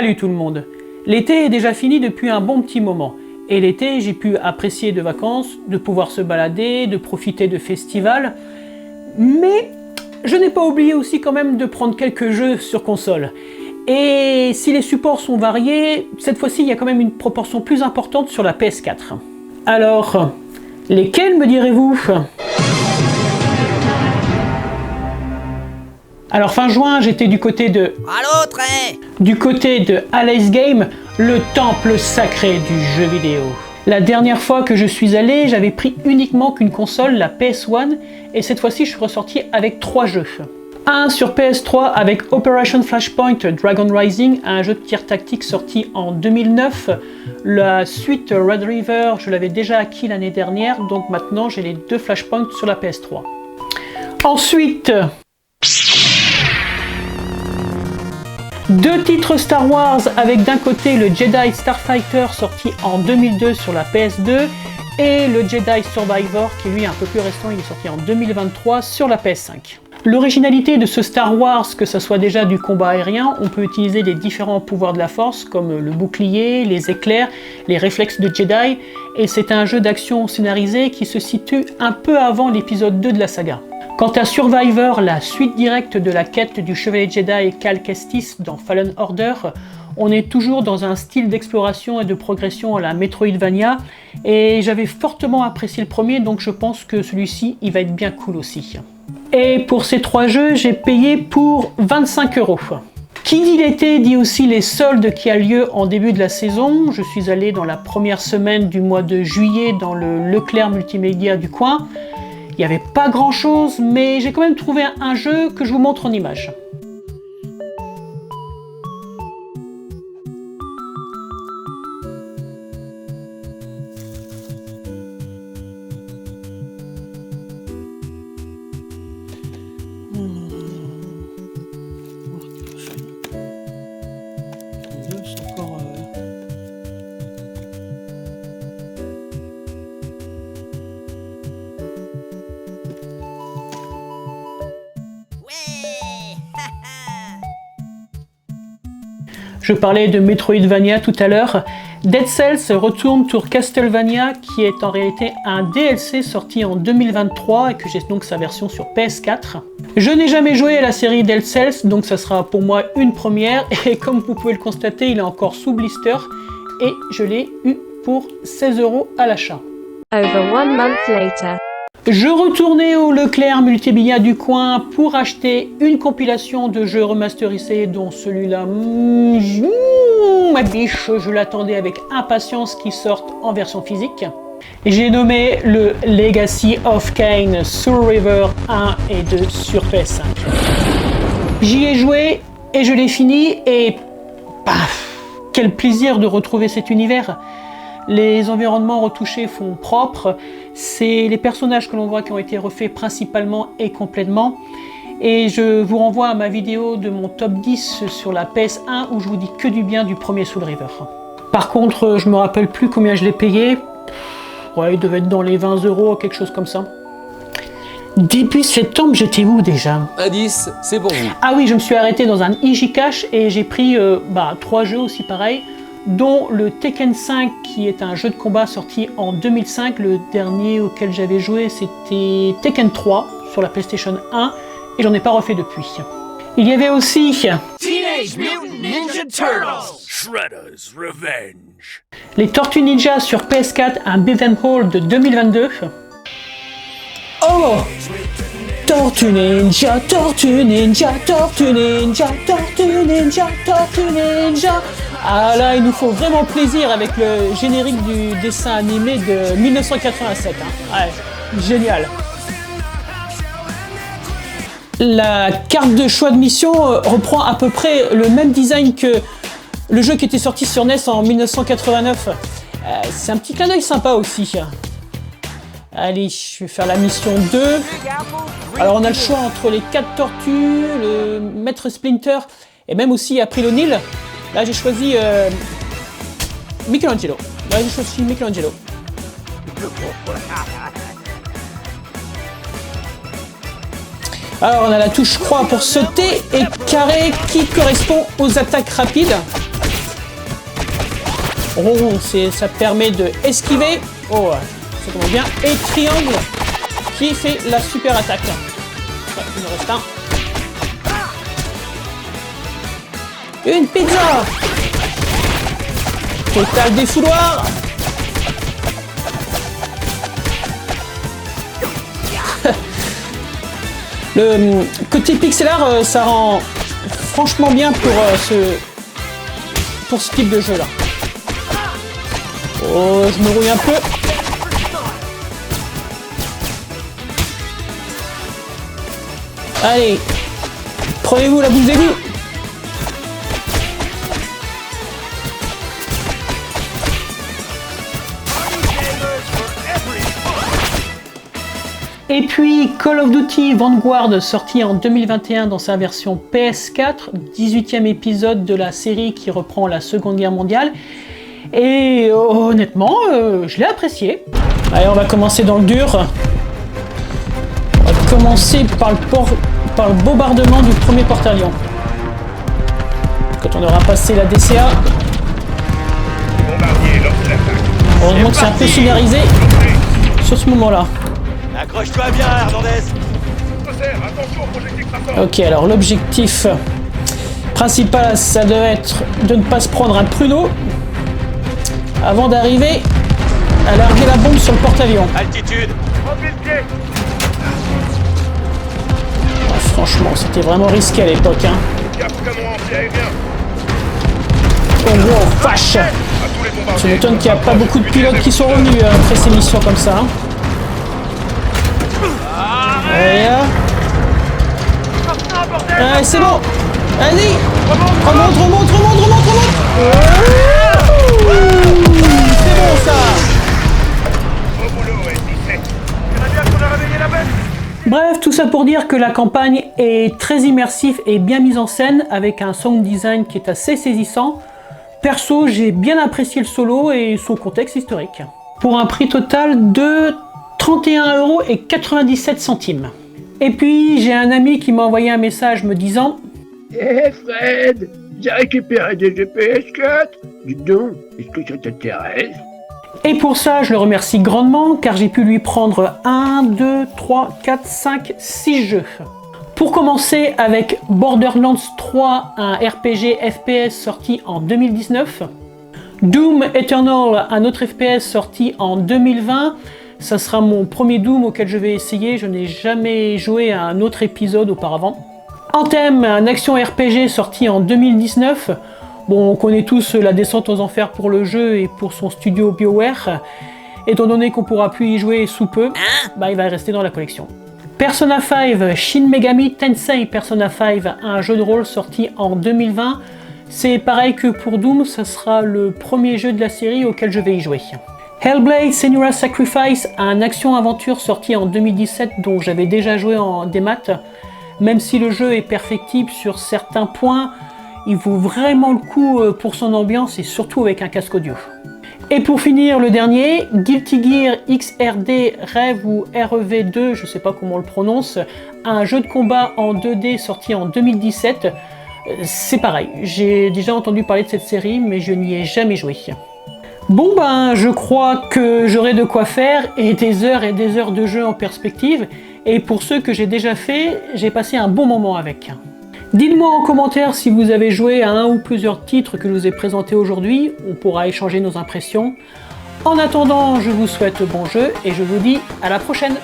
Salut tout le monde. L'été est déjà fini depuis un bon petit moment. Et l'été, j'ai pu apprécier de vacances, de pouvoir se balader, de profiter de festivals. Mais je n'ai pas oublié aussi quand même de prendre quelques jeux sur console. Et si les supports sont variés, cette fois-ci, il y a quand même une proportion plus importante sur la PS4. Alors, lesquels me direz-vous ? Alors fin juin, j'étais du côté de Alice Game, le temple sacré du jeu vidéo. La dernière fois que je suis allé, j'avais pris uniquement qu'une console, la PS1, et cette fois-ci je suis ressorti avec 3 jeux. Un sur PS3 avec Operation Flashpoint Dragon Rising, un jeu de tir tactique sorti en 2009. La suite Red River, je l'avais déjà acquis l'année dernière, donc maintenant j'ai les 2 Flashpoints sur la PS3. Ensuite, 2 titres Star Wars avec d'un côté le Jedi Starfighter sorti en 2002 sur la PS2 et le Jedi Survivor qui lui est un peu plus récent, il est sorti en 2023 sur la PS5. L'originalité de ce Star Wars, que ce soit déjà du combat aérien, on peut utiliser les différents pouvoirs de la force comme le bouclier, les éclairs, les réflexes de Jedi, et c'est un jeu d'action scénarisé qui se situe un peu avant l'épisode 2 de la saga. Quant à Survivor, la suite directe de la quête du chevalier Jedi Cal Kestis dans Fallen Order, on est toujours dans un style d'exploration et de progression à la Metroidvania, et j'avais fortement apprécié le premier, donc je pense que celui-ci il va être bien cool aussi. Et pour ces 3 jeux, j'ai payé pour 25 €. Qui dit l'été dit aussi les soldes qui a lieu en début de la saison. Je suis allé dans la première semaine du mois de juillet dans le Leclerc Multimédia du coin. Il n'y avait pas grand chose, mais j'ai quand même trouvé un jeu que je vous montre en image. Je parlais de Metroidvania tout à l'heure. Dead Cells retourne sur Castlevania qui est en réalité un DLC sorti en 2023 et que j'ai donc sa version sur PS4. Je n'ai jamais joué à la série Dead Cells, donc ça sera pour moi une première et comme vous pouvez le constater, il est encore sous blister et je l'ai eu pour 16 € à l'achat. Over 1 month later. Je retournais au Leclerc Multimédia du coin pour acheter une compilation de jeux remasterisés dont celui-là, ma biche, je l'attendais avec impatience qu'il sorte en version physique. J'ai nommé le Legacy of Kain Soul River 1 et 2 sur PS5. J'y ai joué et je l'ai fini et paf, quel plaisir de retrouver cet univers. Les environnements retouchés font propre, c'est les personnages que l'on voit qui ont été refaits principalement et complètement. Et je vous renvoie à ma vidéo de mon top 10 sur la PS1 où je vous dis que du bien du premier Soul River. Par contre, je me rappelle plus combien je l'ai payé. Ouais, il devait être dans les 20 €, quelque chose comme ça. Début septembre, j'étais où déjà ? Indice, c'est pour vous. Ah oui, je me suis arrêté dans un Ijicash et j'ai pris 3 jeux aussi pareil, dont le Tekken 5 qui est un jeu de combat sorti en 2005. Le dernier auquel j'avais joué c'était Tekken 3 sur la PlayStation 1 et j'en ai pas refait depuis. Il y avait aussi Teenage Mutant Ninja Turtles Shredder's Revenge. les Tortues Ninja sur PS4, un beat'em all de 2022. Oh, Tortue Ninja, Tortue Ninja, Tortue Ninja, Tortue Ninja, Tortue Ninja. Ah là, il nous faut vraiment plaisir avec le générique du dessin animé de 1987. Ouais, génial. La carte de choix de mission reprend à peu près le même design que le jeu qui était sorti sur NES en 1989. C'est un petit clin d'œil sympa aussi. Allez, je vais faire la mission 2. Alors on a le choix entre les 4 tortues, le maître Splinter et même aussi April O'Neil. Là j'ai choisi Michelangelo. Alors on a la touche croix pour sauter et carré qui correspond aux attaques rapides. Rond, ça permet de esquiver. Oh, ça tombe bien. Et triangle qui fait la super attaque. Ouais, il en reste un. Une pizza. Total défouloir. Le côté pixel art, ça rend franchement bien pour ce type de jeu là. Oh, je me rouille un peu. Allez, prenez-vous la boule d'égout. Et puis Call of Duty Vanguard, sorti en 2021 dans sa version PS4, 18e épisode de la série qui reprend la Seconde Guerre mondiale. Et honnêtement, je l'ai apprécié. Allez, on va commencer dans le dur. On va commencer par le bombardement du premier porte-avions. Quand on aura passé la DCA. Heureusement que c'est un peu scénarisé sur ce moment-là. Accroche-toi bien, Hernandez. Ok, alors l'objectif principal, ça doit être de ne pas se prendre un pruneau avant d'arriver à larguer la bombe sur le porte-avions. Altitude. Franchement, c'était vraiment risqué à l'époque. Hein. Oh, wow, vache! Je m'étonne qu'il n'y a pas beaucoup de pilotes qui sont revenus après ces missions comme ça. Hein. Allez, c'est bon. Allez, remonte. C'est bon ça. Bref, tout ça pour dire que la campagne est très immersive et bien mise en scène avec un sound design qui est assez saisissant. Perso, j'ai bien apprécié le solo et son contexte historique. Pour un prix total de 31,97 €. Et puis, j'ai un ami qui m'a envoyé un message me disant « Hé Fred, j'ai récupéré des jeux PS4. Dis donc, est-ce que ça t'intéresse ?» Et pour ça, je le remercie grandement car j'ai pu lui prendre 1, 2, 3, 4, 5, 6 jeux. Pour commencer avec Borderlands 3, un RPG FPS sorti en 2019. Doom Eternal, un autre FPS sorti en 2020. Ça sera mon premier Doom auquel je vais essayer, je n'ai jamais joué à un autre épisode auparavant. Anthem, un action RPG sorti en 2019. Bon, on connaît tous la descente aux enfers pour le jeu et pour son studio BioWare. Étant donné qu'on pourra plus y jouer sous peu, il va rester dans la collection. Persona 5, Shin Megami Tensei Persona 5, un jeu de rôle sorti en 2020. C'est pareil que pour Doom, ça sera le premier jeu de la série auquel je vais y jouer. Hellblade Senua's Sacrifice, un action-aventure sorti en 2017 dont j'avais déjà joué en démat. Même si le jeu est perfectible sur certains points, il vaut vraiment le coup pour son ambiance et surtout avec un casque audio. Et pour finir, le dernier, Guilty Gear XRD Rev ou REV2, je sais pas comment on le prononce, un jeu de combat en 2D sorti en 2017. C'est pareil, j'ai déjà entendu parler de cette série mais je n'y ai jamais joué. Bon je crois que j'aurai de quoi faire et des heures de jeu en perspective. Et pour ceux que j'ai déjà fait, j'ai passé un bon moment avec. Dites-moi en commentaire si vous avez joué à un ou plusieurs titres que je vous ai présentés aujourd'hui. On pourra échanger nos impressions. En attendant, je vous souhaite bon jeu et je vous dis à la prochaine.